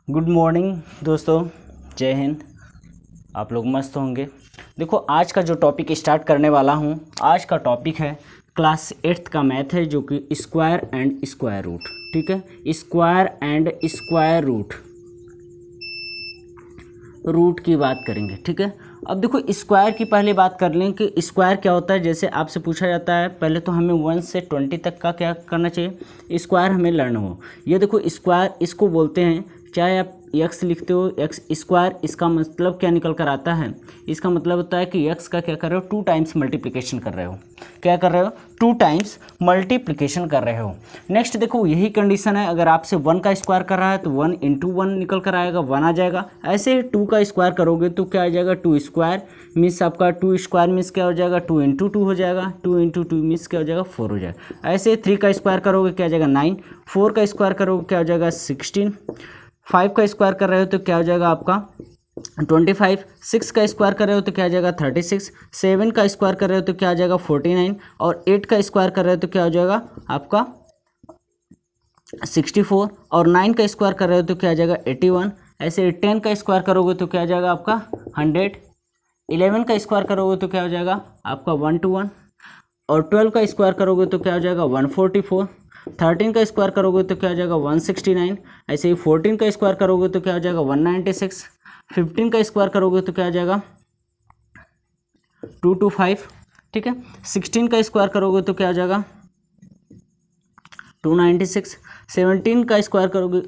Good morning दोस्तों, जय हिंद। आप लोग मस्त होंगे। देखो, आज का जो टॉपिक स्टार्ट करने वाला हूँ, आज का टॉपिक है क्लास 8th का मैथ है, जो कि स्क्वायर एंड स्क्वायर रूट। ठीक है, स्क्वायर एंड स्क्वायर रूट की बात करेंगे। ठीक है, अब देखो स्क्वायर की पहले बात कर लें कि स्क्वायर क्या होता है। जैसे आपसे पूछा जाता है, पहले तो हमें 1 से 20 तक का क्या करना चाहिए, स्क्वायर हमें लर्न हो। ये देखो स्क्वायर इसको बोलते हैं, चाहे आप एक्स लिखते हो एक्स स्क्वायर, इसका मतलब क्या निकल कर आता है, इसका मतलब होता है कि एक्स का क्या कर रहे हो, 2 टाइम्स मल्टीप्लिकेशन कर रहे हो। क्या कर रहे हो, 2 टाइम्स मल्टीप्लिकेशन कर रहे हो। नेक्स्ट देखो, यही कंडीशन है, अगर आपसे 1 का स्क्वायर कर रहा है तो 1 इंटू 1 निकल कर आएगा, 1 आ जाएगा। ऐसे 2 का स्क्वायर करोगे तो क्या आ जाएगा, 2 स्क्वायर मीन्स आपका 2 स्क्वायर मीन्स क्या हो जाएगा, 2 इंटू 2 हो जाएगा, 2 इंटू 2 मीन्स क्या हो जाएगा, 4 हो जाएगा। ऐसे 3 का स्क्वायर करोगे क्या आ जाएगा, 9, 4 का स्क्वायर करोगे क्या हो जाएगा, 16, 5 का स्क्वायर कर रहे हो तो क्या हो जाएगा आपका 25, 6 का स्क्वायर कर रहे हो तो क्या आ जाएगा 36, 7 का स्क्वायर कर रहे हो तो क्या आ जाएगा 49, और 8 का स्क्वायर कर रहे हो तो क्या हो जाएगा आपका 64, और 9 का स्क्वायर कर रहे हो तो क्या आ जाएगा 81। ऐसे 10 का स्क्वायर करोगे तो क्या आ जाएगा आपका 100, 11 का स्क्वायर करोगे तो क्या हो जाएगा आपका 121, और 12 का स्क्वायर करोगे तो क्या हो जाएगा 144, 13 का स्क्वायर करोगे तो क्या हो जाएगा 169। ऐसे ही 14 का स्क्वायर करोगे तो क्या हो जाएगा 196, 15 का स्क्वायर करोगे तो क्या हो जाएगा 225। ठीक है, 16 का स्क्वायर करोगे तो क्या हो जाएगा 296, 17 का स्क्वायर करोगे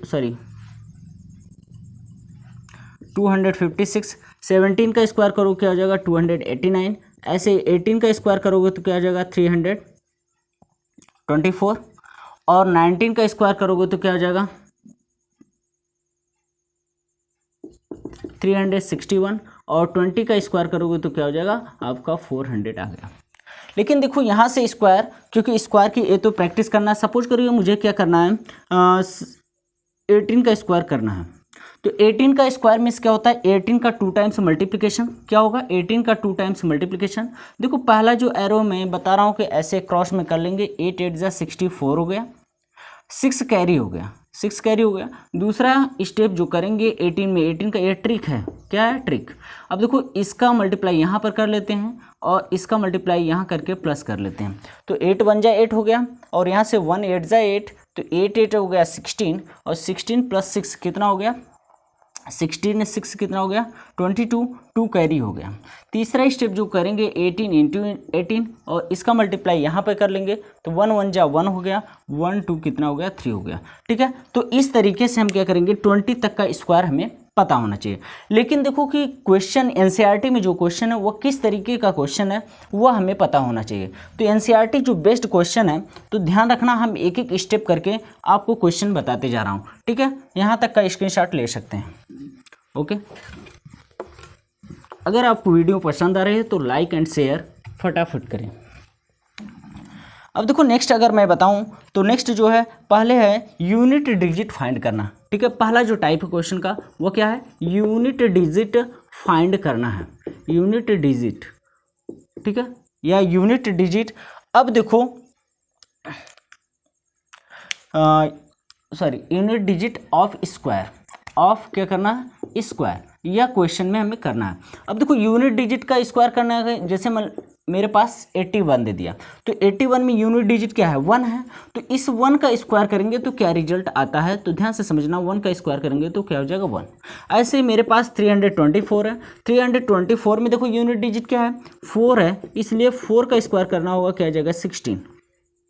256, 17 का स्क्वायर करोगे क्या हो जाएगा 289। ऐसे 18 का स्क्वायर करोगे तो क्या हो जाएगा 324, और 19 का स्क्वायर करोगे तो क्या हो जाएगा 361, और 20 का स्क्वायर करोगे तो क्या हो जाएगा आपका 400 आ गया। लेकिन देखो यहाँ से स्क्वायर, क्योंकि स्क्वायर की ये तो प्रैक्टिस करना है। सपोज करिए मुझे क्या करना है, 18 का स्क्वायर करना है, तो 18 का स्क्वायर मीन्स क्या होता है, 18 का 2 टाइम्स मल्टीप्लिकेशन। क्या होगा 18 का 2 टाइम्स मल्टीप्लिकेशन। देखो पहला जो एरो मैं बता रहा हूँ कि ऐसे क्रॉस में कर लेंगे, 8 8 जा 64 हो गया, 6 कैरी हो गया, 6 कैरी हो गया। दूसरा स्टेप जो करेंगे 18 में, 18 का ये ट्रिक है। क्या है ट्रिक, अब देखो इसका मल्टीप्लाई यहाँ पर कर लेते हैं और इसका मल्टीप्लाई यहाँ करके प्लस कर लेते हैं, तो 8 1 जा 8 हो गया, और यहाँ से 1 8 जा 8, तो 8 8 हो गया 16, और 16 प्लस 6 कितना हो गया 16 6 कितना हो गया 22, 2 कैरी हो गया। तीसरा स्टेप जो करेंगे 18 इंटू 18, और इसका मल्टीप्लाई यहाँ पे कर लेंगे, तो 1 1 जा 1 हो गया, 1 2 कितना हो गया 3 हो गया। ठीक है, तो इस तरीके से हम क्या करेंगे 20 तक का स्क्वायर हमें पता होना चाहिए। लेकिन देखो कि क्वेश्चन एनसीईआरटी में जो क्वेश्चन है वो किस तरीके का क्वेश्चन है वो हमें पता होना चाहिए। तो एनसीईआरटी जो बेस्ट क्वेश्चन है, तो ध्यान रखना, हम एक एक स्टेप करके आपको क्वेश्चन बताते जा रहा हूँ। ठीक है, यहाँ तक का स्क्रीनशॉट ले सकते हैं। ओके, अगर आपको वीडियो पसंद आ रही है तो लाइक एंड शेयर फटाफट करें। अब देखो नेक्स्ट अगर मैं बताऊं तो नेक्स्ट जो है, पहले है यूनिट डिजिट फाइंड करना। ठीक है, पहला जो टाइप है क्वेश्चन का वो क्या है, यूनिट डिजिट फाइंड करना है, यूनिट डिजिट। ठीक है, या यूनिट डिजिट। अब देखो unit digit of square, of क्या करना है स्क्वायर, या क्वेश्चन में हमें करना है। अब देखो यूनिट डिजिट का स्क्वायर करना है, जैसे मेरे पास 81 दे दिया, तो 81 में यूनिट डिजिट क्या है 1 है, तो इस 1 का स्क्वायर करेंगे तो क्या रिजल्ट आता है, तो ध्यान से समझना, 1 का स्क्वायर करेंगे तो क्या हो जाएगा 1। ऐसे ही मेरे पास 324 है, 324 में देखो यूनिट डिजिट क्या है 4 है, इसलिए 4 का स्क्वायर करना होगा, क्या आ जाएगा 16।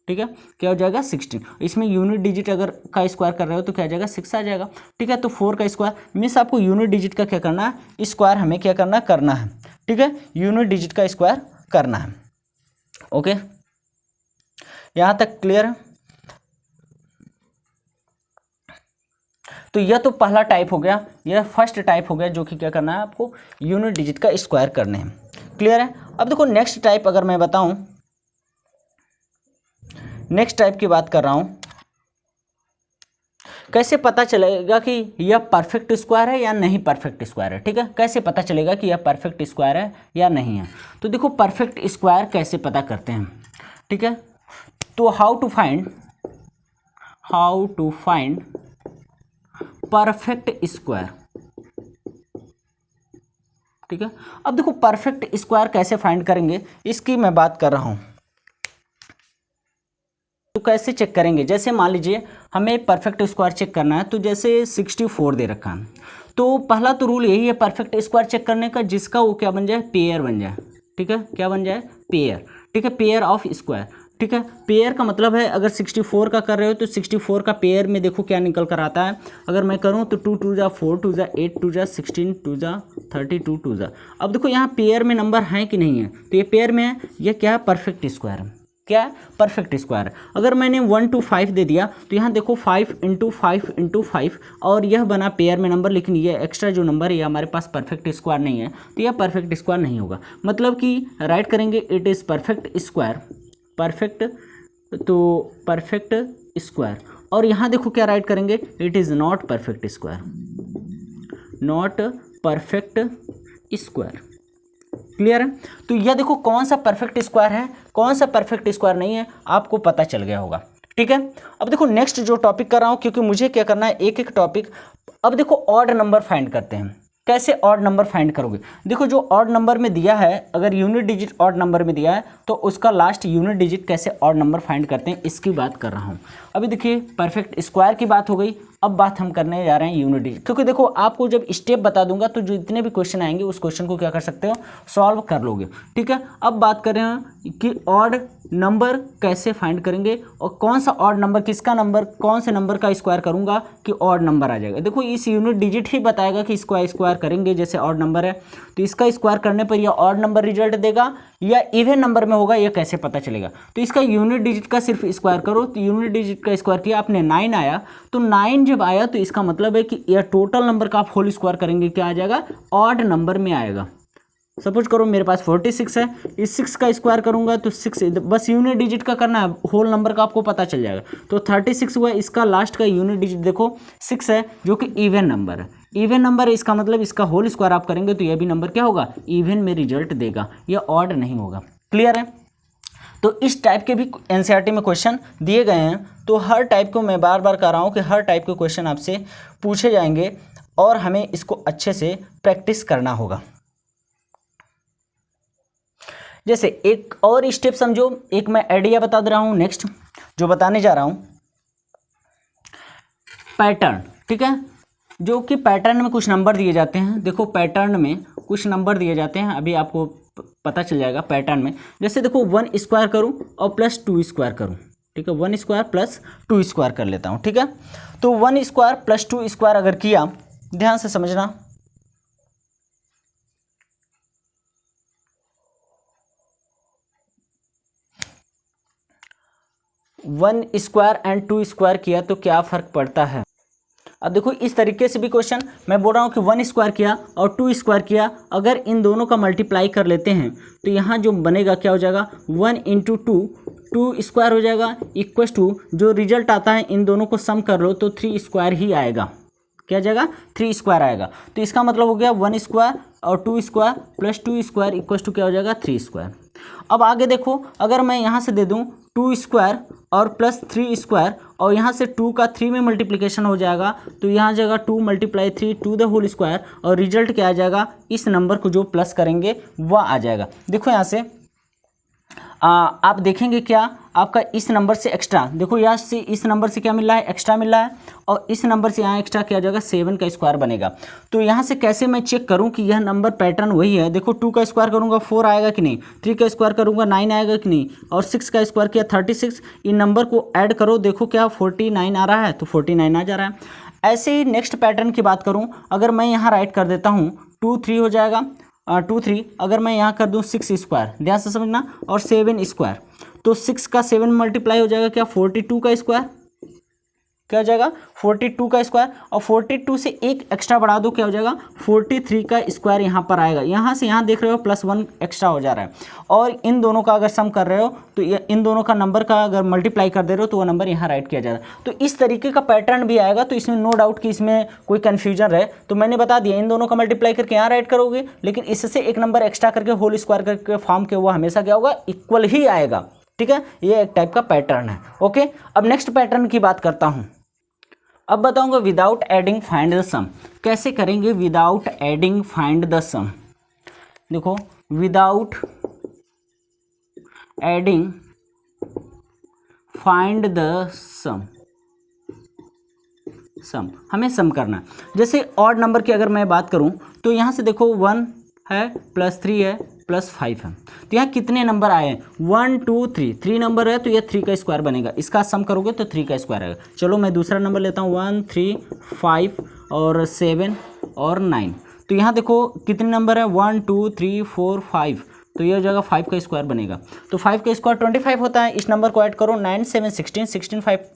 ठीक है, क्या हो जाएगा 16। इसमें यूनिट डिजिट अगर का स्क्वायर कर रहे हो तो क्या आ जाएगा 6 आ जाएगा। ठीक है, तो 4 का स्क्वायर मीन्स आपको यूनिट डिजिट का क्या करना है, स्क्वायर हमें क्या करना है। ठीक है, यूनिट डिजिट का स्क्वायर करना है। ओके, यहां तक क्लियर है। तो यह तो पहला टाइप हो गया, यह फर्स्ट टाइप हो गया, जो कि क्या करना है आपको यूनिट डिजिट का स्क्वायर करने हैं। क्लियर है। अब देखो नेक्स्ट टाइप अगर मैं बताऊं, नेक्स्ट टाइप की बात कर रहा हूं, कैसे पता चलेगा कि यह परफेक्ट स्क्वायर है या नहीं परफेक्ट स्क्वायर है। ठीक है, कैसे पता चलेगा कि यह परफेक्ट स्क्वायर है या नहीं है, तो देखो परफेक्ट स्क्वायर कैसे पता करते हैं। ठीक है, तो how to find perfect square. ठीक है, अब देखो परफेक्ट स्क्वायर कैसे फाइंड करेंगे इसकी मैं बात कर रहा हूं। तो कैसे चेक करेंगे, जैसे मान लीजिए हमें परफेक्ट स्क्वायर चेक करना है, तो जैसे 64 दे रखा है, तो पहला तो रूल यही है परफेक्ट स्क्वायर चेक करने का, जिसका वो क्या बन जाए, पेयर बन जाए। ठीक है, क्या बन जाए, पेयर। ठीक है, पेयर ऑफ स्क्वायर। ठीक है, पेयर का मतलब है अगर 64 का कर रहे हो तो 64 का पेयर में देखो क्या निकल कर आता है। अगर मैं करूं तो 2 2 जा 4 2 जा 8 2 जा 16 2 जा 32 2 जा। अब देखो यहाँ पेयर में नंबर हैं कि नहीं है, तो ये पेयर में है, ये क्या है, परफेक्ट स्क्वायर है। क्या है, परफेक्ट स्क्वायर। अगर मैंने 1 to 5 दे दिया तो यहाँ देखो 5 × 5 × 5 और यह बना पेयर में नंबर, लेकिन ये एक्स्ट्रा जो नंबर है ये हमारे पास परफेक्ट स्क्वायर नहीं है, तो यह परफेक्ट स्क्वायर नहीं होगा। मतलब कि राइट करेंगे it is perfect square, perfect, तो परफेक्ट स्क्वायर। और यहाँ देखो क्या राइट करेंगे, it is not perfect square, not perfect square. Clear है, तो यह देखो कौन सा परफेक्ट स्क्वायर है, कौन सा परफेक्ट स्क्वायर नहीं है, आपको पता चल गया होगा। ठीक है, अब देखो नेक्स्ट जो टॉपिक कर रहा हूं, क्योंकि मुझे क्या करना है, एक एक टॉपिक। अब देखो ऑड नंबर फाइंड करते हैं। कैसे ऑड नंबर फाइंड करोगे, देखो जो ऑड नंबर में दिया है, अगर यूनिट डिजिट ऑड नंबर में दिया है तो उसका लास्ट यूनिट डिजिट कैसे ऑड नंबर फाइंड करते हैं इसकी बात कर रहा हूं। अभी देखिए परफेक्ट स्क्वायर की बात हो गई, अब बात हम करने जा रहे हैं यूनिट डिजिट, क्योंकि देखो आपको जब स्टेप बता दूंगा तो जो इतने भी क्वेश्चन आएंगे उस क्वेश्चन को क्या कर सकते हो, सॉल्व कर लोगे। ठीक है, अब बात कर रहे हैं कि ऑड नंबर कैसे फाइंड करेंगे और कौन सा ऑड नंबर, किसका नंबर, कौन से नंबर का स्क्वायर करूंगा कि ऑड नंबर आ जाएगा। देखो इस यूनिट डिजिट ही बताएगा कि इसको स्क्वायर करेंगे, जैसे ऑड नंबर है तो इसका स्क्वायर करने पर यह ऑड नंबर रिजल्ट देगा या इवन नंबर में होगा, यह कैसे पता चलेगा। तो इसका यूनिट डिजिट का सिर्फ स्क्वायर करो, तो यूनिट डिजिट का स्क्वायर किया आपने 9 आया, तो 9 जब आया तो इसका मतलब है कि यह टोटल नंबर का आप होल स्क्वायर करेंगे, क्या आ जाएगा, ऑड नंबर में आएगा। सपोज करो मेरे पास 46 है, इस 6 का स्क्वायर करूंगा तो 6, बस यूनिट डिजिट का करना है, होल नंबर का आपको पता चल जाएगा। तो 36 हुआ, इसका लास्ट का यूनिट डिजिट देखो 6 है, जो कि इवन नंबर है। इवन नंबर है, इसका मतलब इसका होल स्क्वायर आप करेंगे तो यह भी नंबर क्या होगा, इवन में रिजल्ट देगा, यह ऑड नहीं होगा। क्लियर है, तो इस टाइप के भी एनसीईआरटी में क्वेश्चन दिए गए हैं। तो हर टाइप को मैं बार बार कह रहा हूँ कि हर टाइप के क्वेश्चन आपसे पूछे जाएंगे और हमें इसको अच्छे से प्रैक्टिस करना होगा। जैसे एक और स्टेप समझो, एक मैं आइडिया बता दे रहा हूं, नेक्स्ट जो बताने जा रहा हूं, पैटर्न। ठीक है, जो कि पैटर्न में कुछ नंबर दिए जाते हैं। देखो पैटर्न में कुछ नंबर दिए जाते हैं, अभी आपको पता चल जाएगा पैटर्न में। जैसे देखो 1 स्क्वायर करूं और प्लस 2 स्क्वायर करूं। ठीक है, 1 स्क्वायर प्लस 2 स्क्वायर कर लेता हूं। ठीक है, तो 1 स्क्वायर प्लस 2 स्क्वायर अगर किया, ध्यान से समझना, 1 स्क्वायर एंड 2 स्क्वायर किया तो क्या फ़र्क पड़ता है। अब देखो इस तरीके से भी क्वेश्चन मैं बोल रहा हूँ कि 1 स्क्वायर किया और 2 स्क्वायर किया, अगर इन दोनों का मल्टीप्लाई कर लेते हैं तो यहाँ जो बनेगा क्या हो जाएगा, 1 × 2, 2 स्क्वायर हो जाएगा, इक्वस टू जो रिजल्ट आता है इन दोनों को सम कर लो तो 3 स्क्वायर ही आएगा। क्या जाएगा, 3 स्क्वायर आएगा। तो इसका मतलब हो गया 1 स्क्वायर और 2 square plus 2 square equals to क्या हो जाएगा, 3 स्क्वायर। अब आगे देखो, अगर मैं यहाँ से दे दूँ 2 स्क्वायर और प्लस 3 स्क्वायर और यहाँ से 2 का 3 में मल्टीप्लिकेशन हो जाएगा, तो यहाँ जाएगा 2 × 3 2 द होल स्क्वायर और रिजल्ट क्या आ जाएगा, इस नंबर को जो प्लस करेंगे वह आ जाएगा। देखो यहाँ से आप देखेंगे क्या, आपका इस नंबर से एक्स्ट्रा, देखो यहाँ से इस नंबर से क्या मिल रहा है, एक्स्ट्रा मिल रहा है, और इस नंबर से यहाँ एक्स्ट्रा क्या हो जाएगा, 7 का स्क्वायर बनेगा। तो यहाँ से कैसे मैं चेक करूँ कि यह नंबर पैटर्न वही है। देखो 2 का स्क्वायर करूँगा 4 आएगा कि नहीं, 3 का स्क्वायर करूँगा 9 आएगा कि नहीं, और 6 का स्क्वायर किया 36। इन नंबर को ऐड करो, देखो क्या 49 आ रहा है, तो 49 आ जा रहा है। ऐसे ही नेक्स्ट पैटर्न की बात करूँ, अगर मैं यहाँ राइट कर देता हूँ 2 3 हो जाएगा, 2 3, अगर मैं यहाँ कर दूँ 6 स्क्वायर, ध्यान से समझना, और 7 स्क्वायर, तो 6 का 7 मल्टीप्लाई हो जाएगा क्या, 42 का स्क्वायर, क्या हो जाएगा 42 का स्क्वायर, और 42 से एक एक्स्ट्रा बढ़ा दो, क्या हो जाएगा 43 का स्क्वायर यहाँ पर आएगा। यहाँ से यहाँ देख रहे हो +1 एक्स्ट्रा हो जा रहा है, और इन दोनों का अगर सम कर रहे हो तो इन दोनों का नंबर का अगर मल्टीप्लाई कर दे रहे हो तो वो नंबर यहाँ राइट किया जाएगा। तो इस तरीके का पैटर्न भी आएगा, तो इसमें नो डाउट कि इसमें कोई कन्फ्यूजन रहे तो मैंने बता दिया, इन दोनों का मल्टीप्लाई करके यहाँ राइट करोगे, लेकिन इससे एक नंबर एक्स्ट्रा करके होल स्क्वायर करके फॉर्म के वो हमेशा क्या होगा, इक्वल ही आएगा। ठीक है, ये एक टाइप का पैटर्न है। ओके, अब नेक्स्ट पैटर्न की बात करता हूँ। अब बताऊंगा विदाउट एडिंग फाइंड द सम। कैसे करेंगे विदाउट एडिंग फाइंड द सम? देखो विदाउट एडिंग फाइंड द सम, सम हमें सम करना है। जैसे ऑड नंबर की अगर मैं बात करूं तो यहाँ से देखो 1 है प्लस 3 है प्लस 5 है, तो यहाँ कितने नंबर आए हैं 1 2 3, 3 नंबर है तो ये 3 का स्क्वायर बनेगा, इसका सम करोगे तो 3 का स्क्वायर आएगा। चलो मैं दूसरा नंबर लेता हूँ 1 3 5 और 7 और 9, तो यहाँ देखो कितने नंबर है 1 2 3 4 5, तो ये हो जाएगा 5 का स्क्वायर बनेगा। तो 5 का स्क्वायर 25 होता है, इस नंबर को ऐड करो 9 7 16 16 5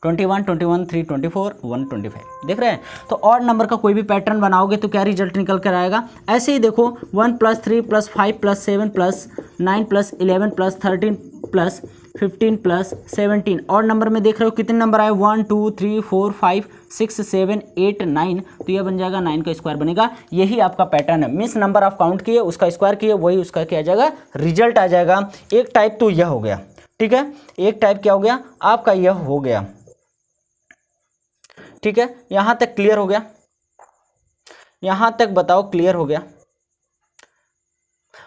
21 21 3 24 1 25, देख रहे हैं। तो ऑड नंबर का कोई भी पैटर्न बनाओगे तो क्या रिजल्ट निकल कर आएगा। ऐसे ही देखो 1 + 3 + 5 + 7 + 9 + 11 + 13 + 15 + 17, ऑड नंबर में देख रहे हो कितने नंबर आए 1 2 3 4 5 6 7 8 9, तो यह बन जाएगा 9 का स्क्वायर बनेगा। यही आपका पैटर्न है, मीन्स नंबर ऑफ काउंट किए उसका स्क्वायर किए वही उसका क्या आ जाएगा रिजल्ट आ जाएगा। एक टाइप तो यह हो गया, ठीक है, एक टाइप क्या हो गया आपका यह हो गया, ठीक है। यहां तक क्लियर हो गया, यहां तक बताओ क्लियर हो गया।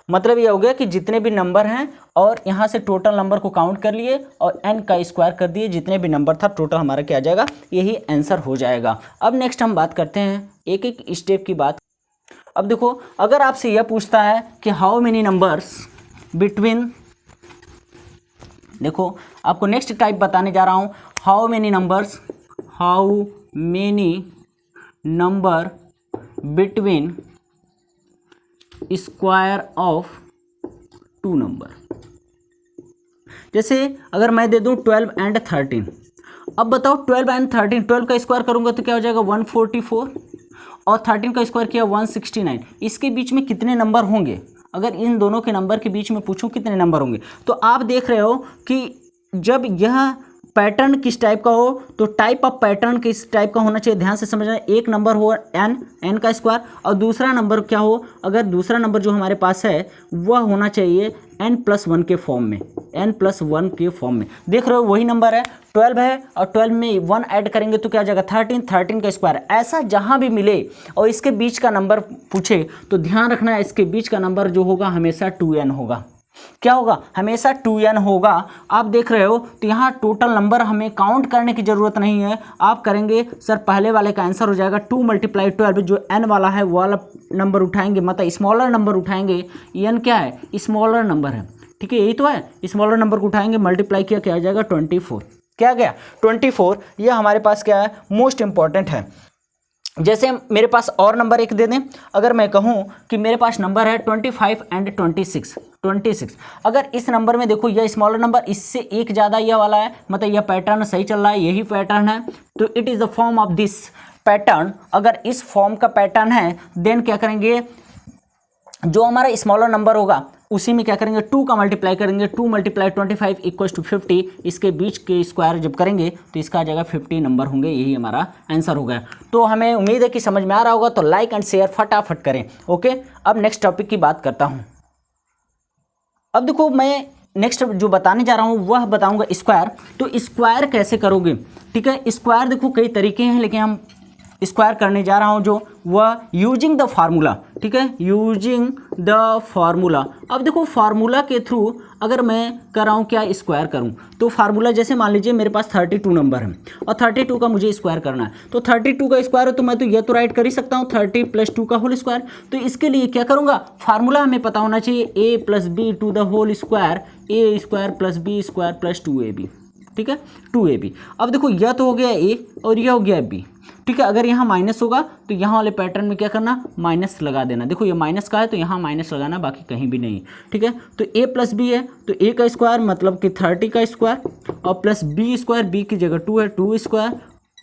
मतलब ये हो गया कि जितने भी नंबर हैं और यहां से टोटल नंबर को काउंट कर लिए और n का स्क्वायर कर दिए, जितने भी नंबर था टोटल हमारा क्या आ जाएगा यही आंसर हो जाएगा। अब नेक्स्ट हम बात करते हैं एक एक स्टेप की बात। अब देखो अगर आपसे यह पूछता है कि हाउ मेनी नंबर्स बिटवीन, देखो आपको नेक्स्ट टाइप बताने जा रहा हूं, how many numbers, how many number between square of 2 number. जैसे अगर मैं दे दूं 12 एंड 13, अब बताओ 12 एंड 13, 12 का स्क्वायर करूंगा तो क्या हो जाएगा 144 और 13 का स्क्वायर किया 169, इसके बीच में कितने नंबर होंगे? अगर इन दोनों के नंबर के बीच में पूछूं कितने नंबर होंगे, तो आप देख रहे हो कि जब यह पैटर्न किस टाइप का हो तो टाइप ऑफ पैटर्न किस टाइप का होना चाहिए, ध्यान से समझना। एक नंबर हो n का स्क्वायर और दूसरा नंबर क्या हो, अगर दूसरा नंबर जो हमारे पास है वह होना चाहिए n+1 के फॉर्म में, n+1 के फॉर्म में। देख रहे हो वही नंबर है 12 है और 12 में 1 ऐड करेंगे तो क्या हो जाएगा 13, 13 का स्क्वायर। ऐसा जहां भी मिले और इसके बीच का नंबर पूछे तो ध्यान रखना है इसके बीच का नंबर जो होगा हमेशा 2n होगा। क्या होगा हमेशा 2n होगा। आप देख रहे हो तो यहाँ टोटल नंबर हमें काउंट करने की जरूरत नहीं है, आप करेंगे सर पहले वाले का आंसर हो जाएगा 2 × 12, जो n वाला है वो वाला नंबर उठाएंगे, मतलब स्मॉलर नंबर उठाएंगे, n क्या है स्मॉलर नंबर है, ठीक है यही तो है, स्मॉलर नंबर को उठाएंगे मल्टीप्लाई किया क्या आ जाएगा 24, क्या गया 24। यह हमारे पास क्या है मोस्ट इंपॉर्टेंट है। जैसे मेरे पास और नंबर एक दे दें, अगर मैं कहूं कि मेरे पास नंबर है 25 एंड 26, अगर इस नंबर में देखो यह स्मॉलर नंबर इससे एक ज़्यादा यह वाला है, मतलब यह पैटर्न सही चल रहा है, यही पैटर्न है, तो it is the form of this pattern. अगर इस फॉर्म का पैटर्न है देन क्या करेंगे, जो हमारा स्मॉलर नंबर होगा उसी में क्या करेंगे 2 का मल्टीप्लाई करेंगे, 2 × 25 = 50, इसके बीच के स्क्वायर जब करेंगे तो इसका आ जाएगा 50 नंबर होंगे, यही हमारा आंसर हो गया। तो हमें उम्मीद है कि समझ में आ रहा होगा, तो लाइक एंड शेयर फटाफट करें। ओके, अब नेक्स्ट टॉपिक की बात करता हूं। अब देखो मैं नेक्स्ट जो बताने जा रहा हूं वह बताऊंगा स्क्वायर। तो स्क्वायर कैसे करोगे, ठीक है। स्क्वायर देखो कई तरीके हैं, लेकिन हम स्क्वायर करने जा रहा हूं जो वह यूजिंग द फार्मूला, ठीक है, यूजिंग द फार्मूला। अब देखो फार्मूला के थ्रू अगर मैं कर रहा हूं क्या स्क्वायर करूं, तो फार्मूला जैसे मान लीजिए मेरे पास 32 नंबर है और 32 का मुझे स्क्वायर करना है, तो 32 का स्क्वायर है तो मैं तो यह तो राइट कर ही सकता हूं 30 + 2 का होल स्क्वायर। तो इसके लिए क्या करूंगा, फार्मूला हमें पता होना चाहिए a + b to the whole square, a² + b² + 2ab, ठीक है 2ab। अब देखो यह तो हो गया a और यह हो गया b, ठीक है। अगर यहाँ माइनस होगा तो यहाँ वाले पैटर्न में क्या करना माइनस लगा देना। देखो ये माइनस का है तो यहाँ माइनस लगाना, बाकी कहीं भी नहीं, ठीक है। तो a + b है तो a का स्क्वायर मतलब कि 30 का स्क्वायर और प्लस b², b की जगह 2 है 2²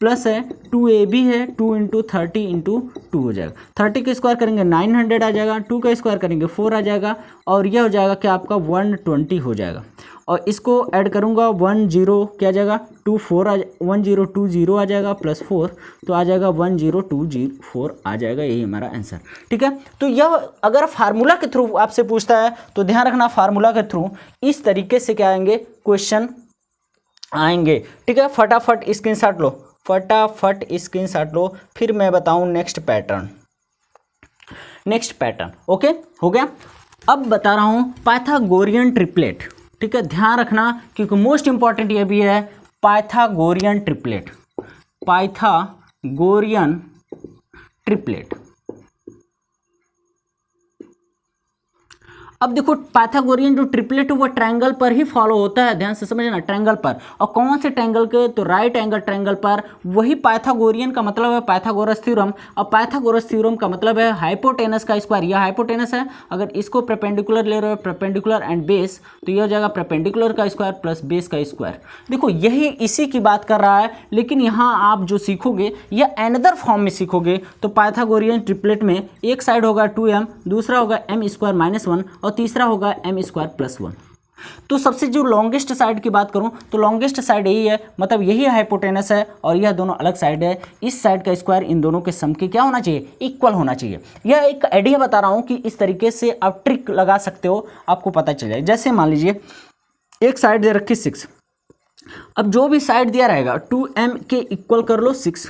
प्लस है 2ab है 2 × 30 × 2 हो जाएगा। 30 का स्क्वायर करेंगे 900 आ जाएगा, 2 का स्क्वायर करेंगे 4 आ जाएगा और यह हो जाएगा क्या आपका 120 हो जाएगा। और इसको ऐड करूंगा 10 क्या आ जाएगा 1020 आ जाएगा प्लस 4 तो आ जाएगा 10204 आ जाएगा, यही हमारा आंसर, ठीक है। तो यह अगर फार्मूला के थ्रू आपसे पूछता है तो ध्यान रखना फार्मूला के थ्रू इस तरीके से क्या आएंगे क्वेश्चन आएंगे, ठीक है। फटाफट स्क्रीनशॉट लो, फटाफट स्क्रीनशॉट लो, फिर मैं बताऊं नेक्स्ट पैटर्न। ओके, हो गया। अब बता रहा हूं पाइथागोरियन ट्रिपलेट। ठीक है, ध्यान रखना क्योंकि मोस्ट इंपॉर्टेंट ये भी है, पाइथागोरियन ट्रिपलेट। अब देखो पाइथागोरियन जो ट्रिपलेट है वो ट्रायंगल पर ही फॉलो होता है, ध्यान से समझना, ट्रायंगल पर। और कौन से ट्रायंगल के? तो राइट एंगल ट्रायंगल पर। वही पाइथागोरियन का मतलब है पाइथागोरस थ्योरम, और पाइथागोरस थ्योरम का मतलब है हाइपोटेनस का स्क्वायर। यह हाइपोटेनस है, अगर इसको परपेंडिकुलर ले रहे हो, परपेंडिकुलर एंड बेस, तो यह हो जाएगा परपेंडिकुलर का स्क्वायर प्लस बेस का स्क्वायर। देखो यही इसी की बात कर रहा है, लेकिन यहाँ आप जो सीखोगे यह अनदर फॉर्म में सीखोगे। तो पाइथागोरियन ट्रिपलेट में एक साइड होगा 2m, दूसरा होगा m स्क्वायर माइनस 1 और तीसरा होगा m स्क्वायर प्लस 1। तो सबसे जो लॉन्गेस्ट साइड की बात करूं तो लॉन्गेस्ट साइड यही है, मतलब यही हाइपोटेनस है और यह दोनों अलग साइड है। इस साइड का स्क्वायर इन दोनों के सम के क्या होना चाहिए? इक्वल होना चाहिए। यह एक आइडिया बता रहा हूं कि इस तरीके से आप ट्रिक लगा सकते हो, आपको पता चल जाए। जैसे मान लीजिए एक साइड दे रखी 6, अब जो भी साइड दिया रहेगा 2m के इक्वल कर लो 6।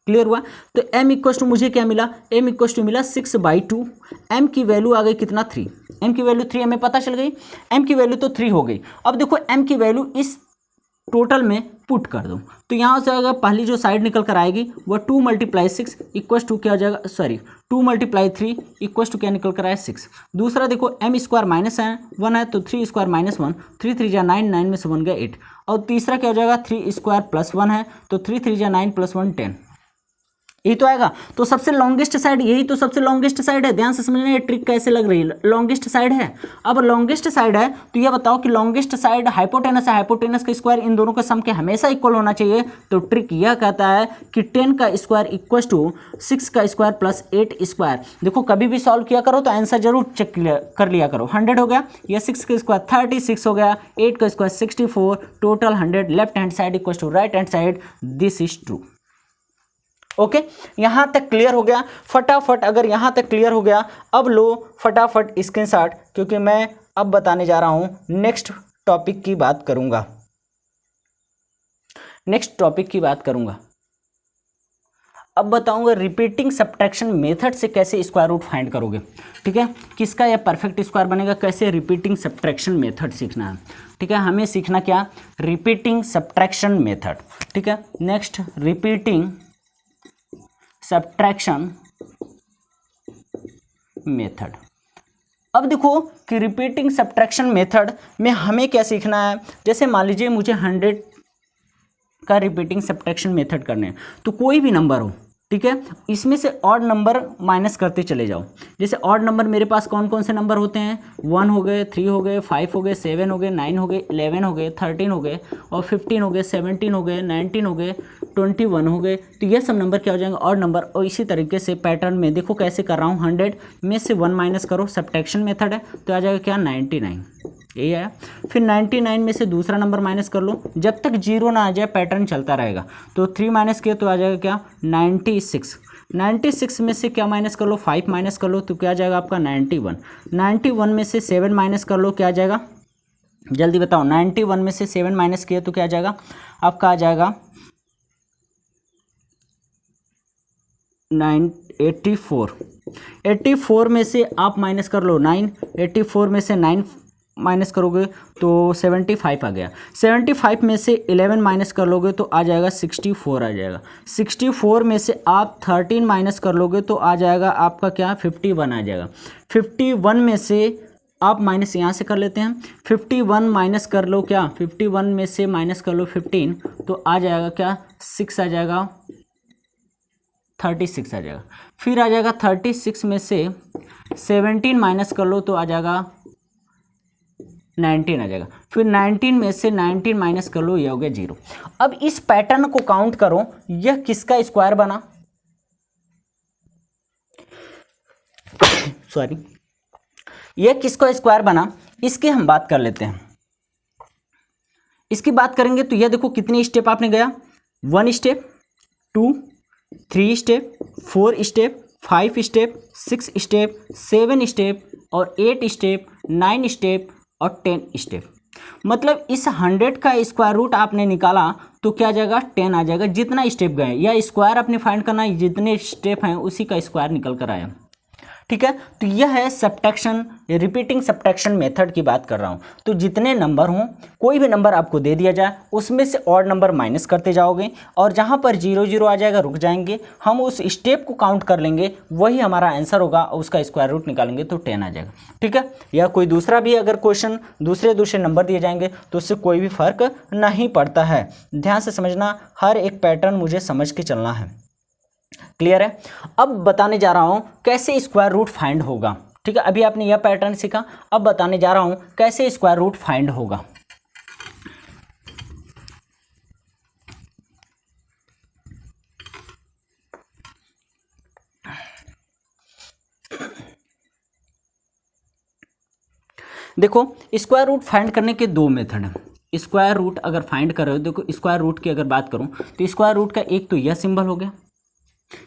क्लियर हुआ? तो m इक्वल टू मुझे क्या मिला? m इक्वल टू मिला 6/2। m की वैल्यू आ गई कितना? 3। m की वैल्यू 3 हमें पता चल गई, m की वैल्यू तो 3 हो गई। अब देखो m की वैल्यू इस टोटल में पुट कर दो, तो यहाँ से आएगा पहली जो साइड निकल कर आएगी वह 2 × 6 इक्वल टू क्या हो जाएगा? 2 × 3 इक्वल टू क्या निकल कर आया? 6। दूसरा देखो m स्क्वायर माइनस 1 है, तो 3 स्क्वायर माइनस 1, 3 3 जा 9, 9 में से 1 गया 8। और तीसरा क्या हो जाएगा? 3 स्क्वायर प्लस 1 है, तो 3 3 जा 9 प्लस 1 10। यही तो आएगा। तो सबसे लॉन्गेस्ट साइड, यही तो सबसे लॉन्गेस्ट साइड है। ध्यान से समझना ये ट्रिक कैसे लग रही है। लॉन्गेस्ट साइड है। अब लॉन्गेस्ट साइड है तो ये बताओ कि लॉन्गेस्ट साइड हाइपोटेनस है, हाइपोटेनस का स्क्वायर इन दोनों के सम के हमेशा इक्वल होना चाहिए। तो ट्रिक यह कहता है कि 10 का स्क्वायर इक्वल टू 6 का स्क्वायर प्लस 8 स्क्वायर। देखो कभी भी सॉल्व किया करो तो आंसर जरूर चेक कर लिया करो। 100 हो गया, यह 6 का स्क्वायर 36 हो गया, 8 का square 64, total 100। Left hand side equal to right hand side, this is true. Okay, यहां तक क्लियर हो गया? फटाफट अगर यहां तक क्लियर हो गया, अब लो फटाफट स्क्रीनशॉट, क्योंकि मैं अब बताने जा रहा हूं नेक्स्ट टॉपिक की बात करूंगा। अब बताऊंगा रिपीटिंग सब्ट्रैक्शन मेथड से कैसे स्क्वायर रूट फाइंड करोगे। ठीक है, किसका यह परफेक्ट स्क्वायर बनेगा, कैसे रिपीटिंग सब्ट्रैक्शन मेथड सीखना है। ठीक है, हमें सीखना क्या? Repeating subtraction method. ठीक है, नेक्स्ट रिपीटिंग सब्ट्रैक्शन मेथड। अब देखो कि रिपीटिंग सब्ट्रैक्शन मेथड में हमें क्या सीखना है। जैसे मान लीजिए मुझे 100 का रिपीटिंग सब्ट्रैक्शन मेथड करने हैं, तो कोई भी नंबर हो, ठीक है, इसमें से ऑड नंबर माइनस करते चले जाओ। जैसे ऑड नंबर मेरे पास कौन कौन से नंबर होते हैं? 1 हो गए, 3 हो गए, 5 हो गए, 7 हो गए, 9 हो गए, 11 हो गए, 13 हो गए और 15 हो गए, 17 हो गए, 19 हो गए, 21 हो गए। तो ये सब नंबर क्या हो जाएंगे? Odd number. और इसी तरीके से पैटर्न में देखो कैसे कर रहा हूँ। 100 में से 1 माइनस करो, सब्ट्रैक्शन मेथड है, तो आ जाएगा क्या? 99। यही आया। फिर 99 में से दूसरा नंबर माइनस कर लो, जब तक 0 ना आ जाए पैटर्न चलता रहेगा। तो 3 माइनस किया तो आ जाएगा क्या? 96। 96 में से क्या माइनस कर लो? 5 माइनस कर लो, तो क्या आ जाएगा आपका? 91। 91 में से 7 माइनस कर लो, क्या आ जाएगा? जल्दी बताओ। 91 में से 7 माइनस किया तो क्या आ जाएगा? आपका आ जाएगा 84। 84 में से आप माइनस कर लो 9। 84 में से 9 माइनस करोगे तो 75 आ गया। 75 में से 11 माइनस कर लोगे तो आ जाएगा 64 आ जाएगा। 64 में से आप 13 माइनस कर लोगे तो आ जाएगा आपका क्या? 51 आ जाएगा। 51 में से आप माइनस यहाँ से कर लेते हैं, 51 माइनस कर लो क्या? 51 में से माइनस कर लो 15 तो आ जाएगा क्या? 6 आ जाएगा, 36 आ जाएगा। फिर आ जाएगा 36 में से 17 माइनस कर लो तो आ जाएगा 19 आ जाएगा। फिर 19 में से 19 माइनस कर लो, ये हो गया 0। अब इस पैटर्न को काउंट करो, यह किसका स्क्वायर बना? सॉरी, यह किसका स्क्वायर बना, इसकी हम बात कर लेते हैं। इसकी बात करेंगे तो यह देखो कितने स्टेप आपने गया। 1 step, 2, 3 step, 4 step, 5 step, 6 step, 7 step और 8 स्टेप, 9 स्टेप और 10 स्टेप। मतलब इस 100 का स्क्वायर रूट आपने निकाला तो क्या आ जाएगा 10 आ जाएगा, जितना स्टेप गए या स्क्वायर अपने फाइंड करना है, जितने स्टेप हैं उसी का स्क्वायर निकल कर आया। ठीक है, तो यह है सब्ट्रैक्शन, रिपीटिंग सब्ट्रैक्शन मेथड की बात कर रहा हूं। तो जितने नंबर हों, कोई भी नंबर आपको दे दिया जाए उसमें से ऑड नंबर माइनस करते जाओगे और जहां पर 0 0 आ जाएगा रुक जाएंगे, हम उस स्टेप को काउंट कर लेंगे, वही हमारा आंसर होगा, उसका स्क्वायर रूट निकालेंगे तो 10 आ जाएगा। ठीक है, या कोई दूसरा भी अगर क्वेश्चन दूसरे नंबर दिए जाएंगे तो उससे कोई भी फर्क नहीं पड़ता है। ध्यान से समझना, हर एक पैटर्न मुझे समझ के चलना है। क्लियर है? अब बताने जा रहा हूं कैसे स्क्वायर रूट फाइंड होगा। ठीक है, अभी आपने यह पैटर्न सीखा, अब बताने जा रहा हूं कैसे स्क्वायर रूट फाइंड होगा। देखो, स्क्वायर रूट फाइंड करने के दो मेथड हैं। स्क्वायर रूट अगर फाइंड कर रहे हो, देखो स्क्वायर रूट की अगर बात करूं तो स्क्वायर रूट का एक तो यह सिंबल हो गया,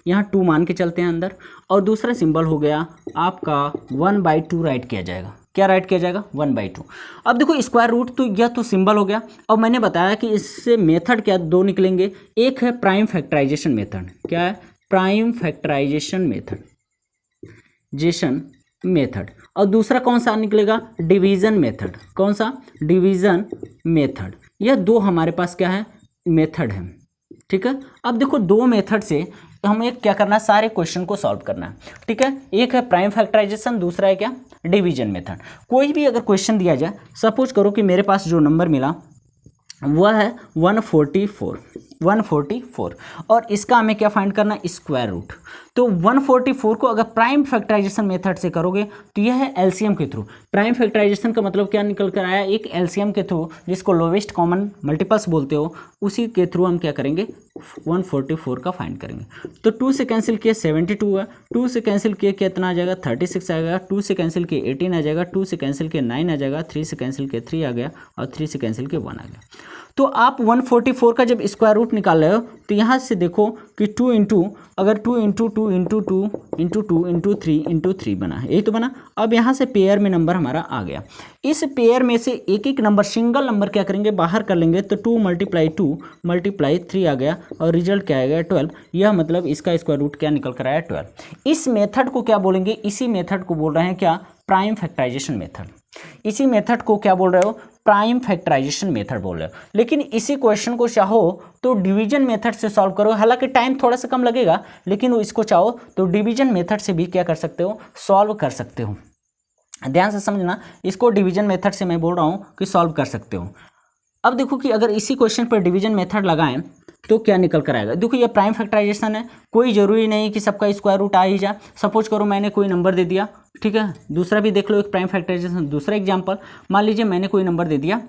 यहाँ 2 मान के चलते हैं अंदर, और दूसरा सिंबल हो गया आपका 1/2 राइट किया जाएगा। क्या राइट किया जाएगा? 1/2। अब देखो स्क्वायर रूट तो यह तो सिंबल हो गया, और मैंने बताया कि इससे मेथड क्या दो निकलेंगे, एक है प्राइम फैक्टराइजेशन मेथड। क्या है? Prime factorization method. और दूसरा कौन सा निकलेगा? Division method. कौन सा? Division method. यह दो हमारे पास क्या है? मेथड है। ठीक है, अब देखो दो मेथड से हमें क्या करना है, सारे क्वेश्चन को सॉल्व करना है। ठीक है, एक है प्राइम फैक्टराइजेशन, दूसरा है क्या? Division method. कोई भी अगर क्वेश्चन दिया जाए, सपोज करो कि मेरे पास जो नंबर मिला वह है 144 और इसका हमें क्या फाइंड करना है? Square root. तो 144 को अगर प्राइम फैक्टराइजेशन मेथड से करोगे तो यह है एलसीएम के थ्रू। प्राइम फैक्टराइजेशन का मतलब क्या निकल कर आया? एक एलसीएम के थ्रू, जिसको लोवेस्ट कॉमन मल्टीपल्स बोलते हो, उसी के थ्रू हम क्या करेंगे? 144 का फाइंड करेंगे। तो 2 से कैंसिल किए 72 है, 2 से कैंसिल किए कितना आ जाएगा? 36 आ जाएगा, 2 से कैंसिल किए 18 आ जाएगा, 2 से कैंसिल किए 9 आ जाएगा, 3 से कैंसिल किए 3 आ गया, और 3 से कैंसिल किए 1 आ गया। तो आप 144 का जब स्क्वायर रूट निकाल रहे हो तो यहाँ से देखो कि 2 इंटू 3 बना है, यही तो बना। अब यहाँ से पेयर में नंबर हमारा आ गया, इस पेयर में से एक एक नंबर, सिंगल नंबर क्या करेंगे? बाहर कर लेंगे। तो 2 × 3 आ गया, और रिजल्ट क्या आएगा? 12। यह मतलब इसका स्क्वायर रूट क्या निकल कर आया? 12। इस मेथड को क्या बोलेंगे? इसी मेथड को बोल रहे हैं क्या? Prime factorization method. इसी मेथड को क्या बोल रहे हो? प्राइम फैक्टराइजेशन मेथड बोल रहे हो। लेकिन इसी क्वेश्चन को चाहो तो डिवीजन मेथड से सॉल्व करो, हालांकि टाइम थोड़ा सा कम लगेगा, लेकिन इसको चाहो तो डिवीजन मेथड से भी क्या कर सकते हो? सॉल्व कर सकते हो। ध्यान से समझना, इसको डिवीजन मेथड से मैं बोल रहा हूं कि सॉल्व कर सकते हो। अब देखो कि अगर इसी क्वेश्चन पर डिवीजन मेथड लगाएं तो क्या निकल कर आएगा? देखो ये प्राइम फैक्टराइजेशन है, कोई ज़रूरी नहीं कि सबका स्क्वायर रूट आ ही जाए। सपोज करो मैंने कोई नंबर दे दिया, ठीक है, दूसरा भी देख लो, एक प्राइम फैक्टराइजेशन दूसरा एग्जांपल, मान लीजिए मैंने कोई नंबर दे दिया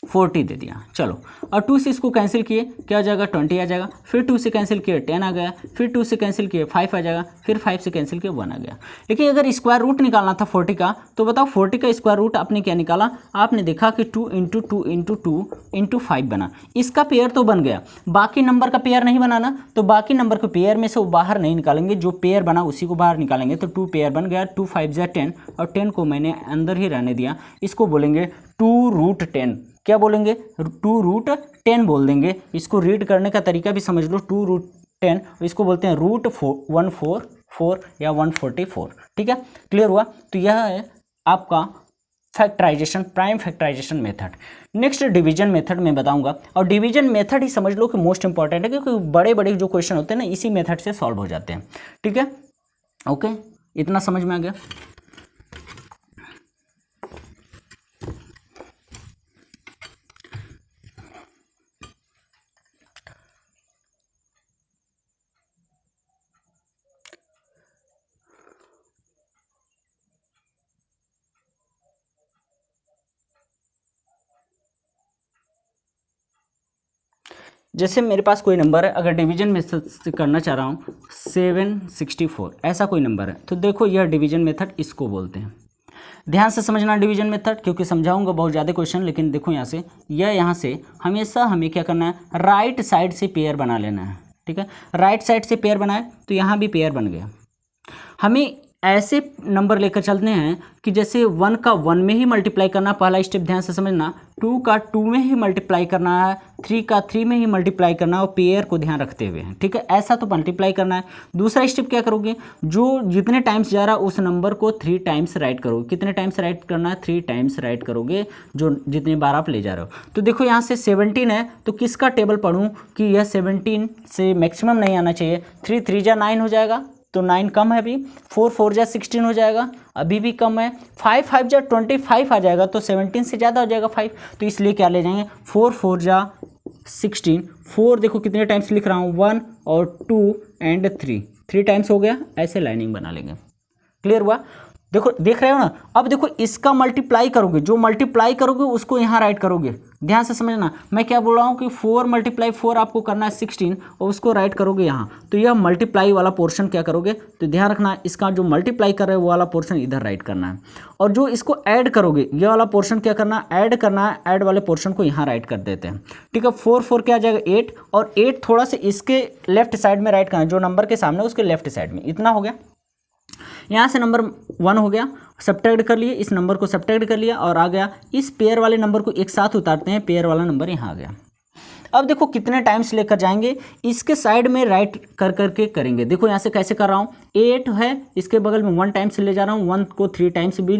40 दे दिया, चलो, और 2 से इसको कैंसिल किए क्या आ जाएगा? 20 आ जाएगा, फिर 2 से कैंसिल किए 10 आ गया, फिर 2 से कैंसिल किए 5 आ जाएगा, फिर 5 से कैंसिल किए 1 आ गया। लेकिन अगर स्क्वायर रूट निकालना था 40 का, तो बताओ 40 का स्क्वायर रूट आपने क्या निकाला? आपने देखा कि 2 × 2 × 2 × 5 बना, इसका पेयर तो बन गया, बाकी नंबर का पेयर नहीं बना ना, तो बाकी नंबर के पेयर में से वो बाहर नहीं निकालेंगे, जो पेयर बना उसी को बाहर निकालेंगे। तो 2 पेयर बन गया, 2 5 × 10, और 10 को मैंने अंदर ही रहने दिया, इसको बोलेंगे 2√10। क्या बोलेंगे? 2√10 बोल देंगे। इसको रीड करने का तरीका भी समझ लो, 2√10, इसको बोलते हैं √144 या 144। ठीक है, क्लियर हुआ? तो यह है आपका factorization, prime factorization method. Next division method मैं बताऊंगा, और डिवीजन मेथड ही समझ लो कि मोस्ट इंपॉर्टेंट है, क्योंकि बड़े बड़े जो क्वेश्चन होते हैं ना, इसी मेथड से सॉल्व हो जाते हैं। ठीक है, ओके, इतना समझ में आ गया? जैसे मेरे पास कोई नंबर है, अगर डिवीजन मेथड से करना चाह रहा हूँ 764, ऐसा कोई नंबर है, तो देखो यह डिवीजन मेथड इसको बोलते हैं। ध्यान से समझना डिवीजन मेथड, क्योंकि समझाऊंगा बहुत ज़्यादा क्वेश्चन। लेकिन देखो यहाँ से, यह यहाँ से हमेशा हमें क्या करना है? राइट साइड से पेयर बना लेना है। ठीक है, राइट साइड से पेयर बनाए तो यहाँ भी पेयर बन गया। हमें ऐसे नंबर लेकर चलते हैं कि जैसे 1 का 1 में ही मल्टीप्लाई करना, पहला स्टेप ध्यान से समझना, 2 का 2 में ही मल्टीप्लाई करना है, 3 का 3 में ही मल्टीप्लाई करना है, और पेयर को ध्यान रखते हुए, ठीक है, ऐसा तो मल्टीप्लाई करना है। दूसरा स्टेप क्या करोगे, जो जितने टाइम्स जा रहा है उस नंबर को 3 टाइम्स राइट करोगे। कितने टाइम्स राइट करना है, 3 टाइम्स राइट करोगे, जो जितनी बार आप ले जा रहे हो। तो देखो यहाँ से 17 है, तो किसका टेबल पढ़ूँ कि यह 17 से मैक्सिमम नहीं आना चाहिए। 3 3 जा 9 हो जाएगा, तो 9 कम है अभी। 4 4 जा 16 हो जाएगा, अभी भी कम है। 5 5 जा 25 आ जाएगा, तो 17 से ज़्यादा हो जाएगा 5, तो इसलिए क्या ले जाएंगे, 4 4 जा 16। 4 देखो कितने टाइम्स लिख रहा हूँ, 1 और 2 एंड 3 टाइम्स हो गया, ऐसे लाइनिंग बना लेंगे। क्लियर हुआ, देखो देख रहे हो ना। अब देखो इसका मल्टीप्लाई करोगे, जो मल्टीप्लाई करोगे उसको यहाँ राइट करोगे, ध्यान से समझना। मैं क्या बोल रहा हूँ कि 4 × 4 आपको करना है 16, और उसको राइट करोगे यहाँ, तो यह मल्टीप्लाई वाला पोर्शन क्या करोगे, तो ध्यान रखना इसका जो मल्टीप्लाई कर रहे हो वो वाला पोर्शन इधर राइट करना है, और जो इसको ऐड करोगे ये वाला पोर्शन क्या करना है, ऐड करना है, ऐड वाले पोर्शन को यहाँ राइट कर देते हैं, ठीक है। 4 4 क्या आ जाएगा 8, और 8 थोड़ा सा इसके लेफ्ट साइड में राइट करना है, जो नंबर के सामने उसके लेफ्ट साइड में, इतना हो गया। यहाँ से नंबर 1 हो गया, सब्ट्रैक्ट कर लिए, इस नंबर को सब्ट्रैक्ट कर लिया और आ गया। इस पेयर वाले नंबर को एक साथ उतारते हैं, पेयर वाला नंबर यहाँ आ गया। अब देखो कितने टाइम्स लेकर जाएंगे, इसके साइड में राइट कर करके करेंगे। देखो यहाँ से कैसे कर रहा हूँ, 8 है, इसके बगल में 1 टाइम्स ले जा रहा हूँ, 1 को 3 टाइम्स भी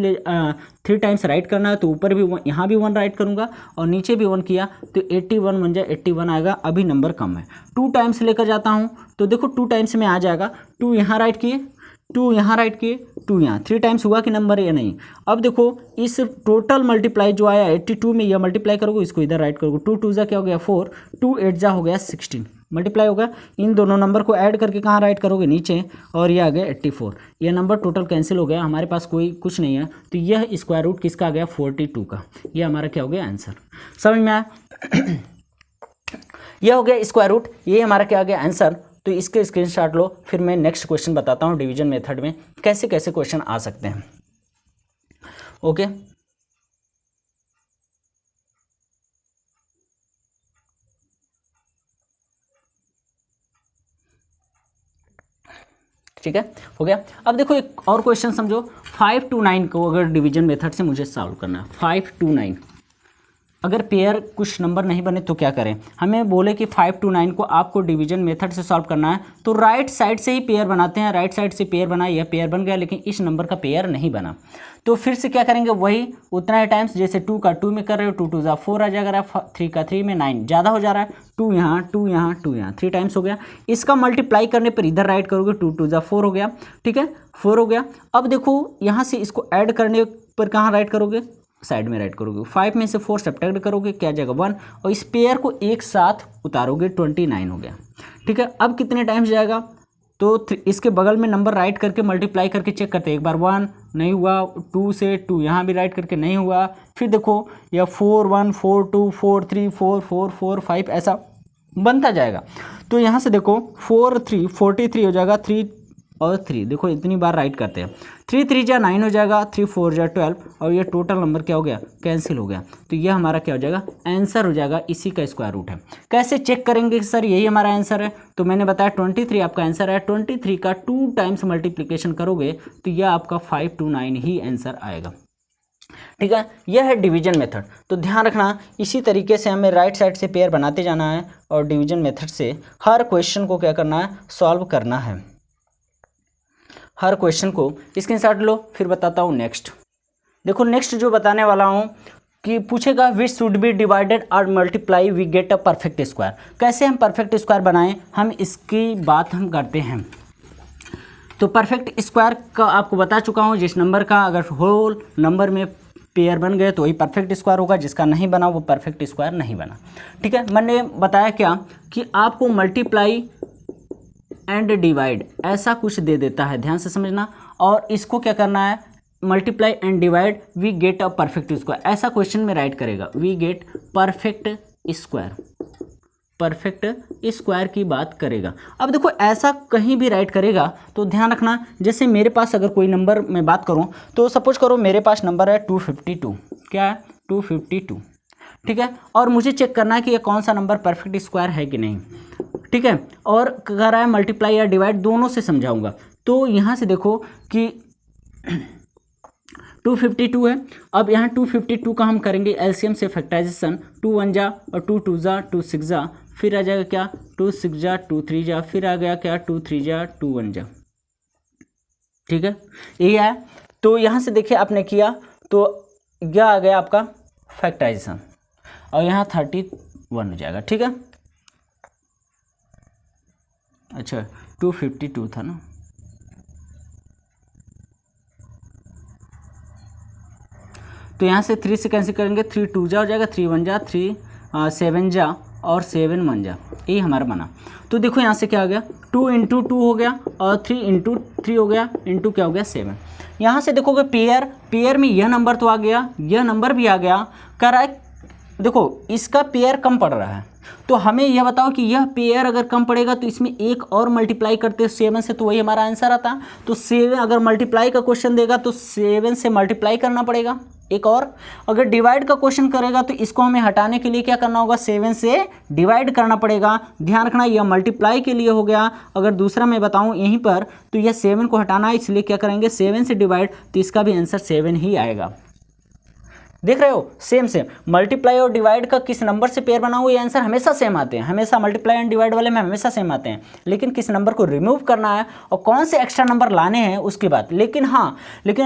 3 टाइम्स राइट करना है, तो ऊपर भी यहाँ भी 1 राइट करूँगा और नीचे भी 1 किया, तो 81 बन जाए, 81 आएगा। अभी नंबर कम है, 2 टाइम्स लेकर जाता हूँ, तो देखो 2 टाइम्स में आ जाएगा। 2 यहाँ राइट किए, 2 यहाँ राइट किए, 2 यहाँ, 3 टाइम्स हुआ कि नंबर या नहीं। अब देखो इस टोटल मल्टीप्लाई जो आया 82 में, यह मल्टीप्लाई करोगे, इसको इधर राइट करोगे। 2 2 जा क्या हो गया 4, 2 8 जा हो गया 16, मल्टीप्लाई होगा। इन दोनों नंबर को ऐड करके कहाँ राइट करोगे, नीचे, और ये आ गया 84। यह नंबर टोटल कैंसिल हो गया, हमारे पास कोई कुछ नहीं है, तो यह स्क्वायर रूट किसका आ गया, 42 का। यह हमारा क्या हो गया, आंसर। समझ में आया? यह हो गया स्क्वायर रूट, ये हमारा क्या आ गया, आंसर। तो इसके स्क्रीनशॉट लो, फिर मैं नेक्स्ट क्वेश्चन बताता हूँ डिवीजन मेथड में कैसे कैसे क्वेश्चन आ सकते हैं। ओके, ठीक है, हो गया। अब देखो एक और क्वेश्चन समझो, 5 to 9 को अगर डिवीजन मेथड से मुझे सॉल्व करना है, 5 to 9, अगर पेयर कुछ नंबर नहीं बने तो क्या करें। हमें बोले कि 5 to 9 को आपको डिवीजन मेथड से सॉल्व करना है, तो राइट साइड से ही पेयर बनाते हैं। राइट साइड से पेयर बना, यह पेयर बन गया, लेकिन इस नंबर का पेयर नहीं बना, तो फिर से क्या करेंगे, वही उतना ही टाइम्स, जैसे 2 का 2 में कर रहे हो, 2 2 जा 4 आ जाएगा, 3 का 3 में 9 ज़्यादा हो जा रहा है, 2 यहाँ 2 यहाँ 2 यहाँ, 3 टाइम्स हो गया। इसका मल्टीप्लाई करने पर इधर राइट करोगे, 2 2 जा 4 हो गया, ठीक है, 4 हो गया। अब देखो यहाँ से इसको ऐड करने पर कहाँ राइट करोगे, साइड में राइट करोगे। 5 में से 4 सब्ट्रैक्ट करोगे, क्या जाएगा 1, और इस पेयर को एक साथ उतारोगे, 29 हो गया, ठीक है। अब कितने टाइम्स जाएगा, तो इसके बगल में नंबर राइट करके मल्टीप्लाई करके चेक करते हैं, एक बार 1 नहीं हुआ, 2 से 2 यहाँ भी राइट करके नहीं हुआ, फिर देखो यह 4 1 4 2 4 3 4 4 4 5 ऐसा बनता जाएगा। तो यहाँ से देखो 4 3 43 हो जाएगा, 3 और 3 देखो इतनी बार राइट करते हैं, 3 3 जा 9 हो जाएगा, 3 4 जा 12, और ये टोटल नंबर क्या हो गया, कैंसिल हो गया। तो ये हमारा क्या हो जाएगा, आंसर हो जाएगा, इसी का स्क्वायर रूट है। कैसे चेक करेंगे सर यही हमारा आंसर है, तो मैंने बताया 23 आपका आंसर है। 23 का 2 टाइम्स मल्टीप्लिकेशन करोगे तो यह आपका 5 to 9 ही आंसर आएगा, ठीक है। यह है डिवीजन मेथड। तो ध्यान रखना, इसी तरीके से हमें राइट साइड से पेयर बनाते जाना है, और डिवीजन मेथड से हर क्वेश्चन को क्या करना है, सॉल्व करना है, हर क्वेश्चन को। स्क्रीनशॉट लो, फिर बताता हूँ नेक्स्ट। देखो नेक्स्ट जो बताने वाला हूँ कि पूछेगा विच शुड बी डिवाइडेड और multiply we get a perfect square. कैसे हम परफेक्ट स्क्वायर बनाएं, हम इसकी बात हम करते हैं। तो परफेक्ट स्क्वायर का आपको बता चुका हूँ, जिस नंबर का अगर होल नंबर में पेयर बन गए तो वही परफेक्ट स्क्वायर होगा, जिसका नहीं बना वो परफेक्ट स्क्वायर नहीं बना, ठीक है। मैंने बताया क्या कि आपको मल्टीप्लाई एंड डिवाइड ऐसा कुछ दे देता है, ध्यान से समझना, और इसको क्या करना है, multiply and divide we get a perfect square, ऐसा क्वेश्चन में राइट करेगा, we get perfect square, perfect square की बात करेगा। अब देखो ऐसा कहीं भी राइट करेगा तो ध्यान रखना, जैसे मेरे पास अगर कोई नंबर मैं बात करूं, तो सपोज करो मेरे पास नंबर है 252, क्या है 252, ठीक है, और मुझे चेक करना है कि ये कौन सा नंबर परफेक्ट स्क्वायर है कि नहीं, ठीक है। और कर रहा है मल्टीप्लाई या डिवाइड, दोनों से समझाऊंगा। तो यहाँ से देखो कि 252 है। अब यहाँ 252 का हम करेंगे एलसीएम से फैक्टराइजेशन, 2 1 जा और 2 2 जा 2 6 जा, फिर आ जाएगा क्या 2 6 जा 2 3 जा, फिर आ गया क्या 2 3 जा 2 1 जा। ठीक है, ये है। तो यहाँ से देखिए आपने किया तो यह आ गया आपका फैक्टराइजेशन और यहाँ 31 हो जाएगा। ठीक है, अच्छा 252 था ना, तो यहाँ से 3 से कैंसिल करेंगे, 3 2 जा हो जाएगा, 3 1 जा, 3 7 जा और 7 1 जा, ये हमारा बना। तो देखो यहाँ से क्या आ गया 2 इंटू 2 हो गया और 3 इंटू 3 हो गया, इंटू क्या हो गया 7। यहाँ से देखोगे पेयर में यह नंबर तो आ गया, यह नंबर भी आ गया, कह रहा है देखो इसका पेयर कम पड़ रहा है, तो हमें यह बताओ कि यह पेयर अगर कम पड़ेगा तो इसमें एक और मल्टीप्लाई करते 7 से, तो वही हमारा आंसर आता। तो 7 अगर मल्टीप्लाई का क्वेश्चन देगा तो 7 से मल्टीप्लाई करना पड़ेगा एक और, अगर डिवाइड का क्वेश्चन करेगा तो इसको हमें हटाने के लिए क्या करना होगा 7 से डिवाइड करना पड़ेगा। ध्यान रखना यह मल्टीप्लाई के लिए हो गया, अगर दूसरा मैं बताऊं यहीं पर तो यह 7 को हटाना है, इसलिए क्या करेंगे 7 से डिवाइड, तो इसका भी आंसर 7 ही आएगा। देख रहे हो सेम मल्टीप्लाई और डिवाइड का किस नंबर से पेयर बना हुआ, ये आंसर हमेशा सेम आते हैं, हमेशा मल्टीप्लाई एंड डिवाइड वाले में हमेशा सेम आते हैं, लेकिन किस नंबर को रिमूव करना है और कौन से एक्स्ट्रा नंबर लाने हैं उसकी बात। लेकिन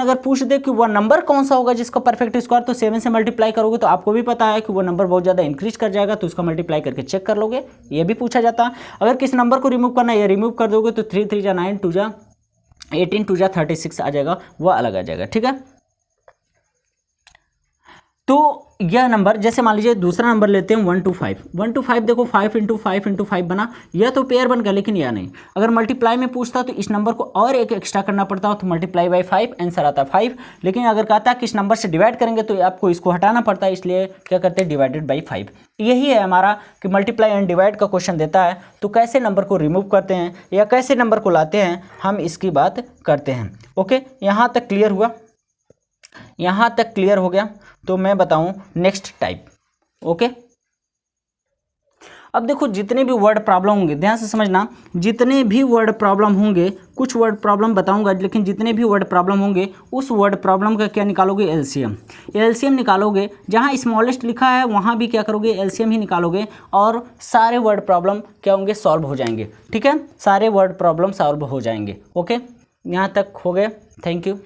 अगर पूछ दे कि वह नंबर कौन सा होगा जिसका परफेक्ट स्क्वायर, तो 7 से मल्टीप्लाई करोगे तो आपको भी पता है कि वो नंबर बहुत ज़्यादा इंक्रीज कर जाएगा, तो उसका मल्टीप्लाई करके चेक कर लोगे, ये भी पूछा जाता है। अगर किस नंबर को रिमूव करना है, ये रिमूव कर दोगे तो 3 3 जा 9, 2 जा 18, 2 जा 36 आ जाएगा, वह अलग आ जाएगा। ठीक है, तो यह नंबर जैसे मान लीजिए दूसरा नंबर लेते हैं 1 2 5, 1 2 5 देखो 5 इंटू 5 इंटू 5 बना, यह तो पेयर बन गया, लेकिन यह नहीं। अगर मल्टीप्लाई में पूछता तो इस नंबर को और एक एक्स्ट्रा करना पड़ता हो, तो मल्टीप्लाई बाई 5 आंसर आता 5। लेकिन अगर कहता है किस नंबर से डिवाइड करेंगे तो आपको इसको हटाना पड़ता है, इसलिए क्या करते हैं डिवाइडेड बाई 5। यही है हमारा कि मल्टीप्लाई एंड डिवाइड का क्वेश्चन देता है तो कैसे नंबर को रिमूव करते हैं या कैसे नंबर को लाते हैं, हम इसकी बात करते हैं। ओके, यहाँ तक क्लियर हुआ, यहाँ तक क्लियर हो गया। तो मैं बताऊं नेक्स्ट टाइप। ओके, अब देखो जितने भी वर्ड प्रॉब्लम होंगे ध्यान से समझना, जितने भी वर्ड प्रॉब्लम होंगे, कुछ वर्ड प्रॉब्लम बताऊंगा, लेकिन जितने भी वर्ड प्रॉब्लम होंगे उस वर्ड प्रॉब्लम का क्या निकालोगे एलसीएम। एलसीएम निकालोगे, जहां स्मॉलेस्ट लिखा है वहां भी क्या करोगे एलसीएम ही निकालोगे, और सारे वर्ड प्रॉब्लम क्या होंगे सॉल्व हो जाएंगे। ठीक है, सारे वर्ड प्रॉब्लम सॉल्व हो जाएंगे। ओके, यहाँ तक हो गए, थैंक यू।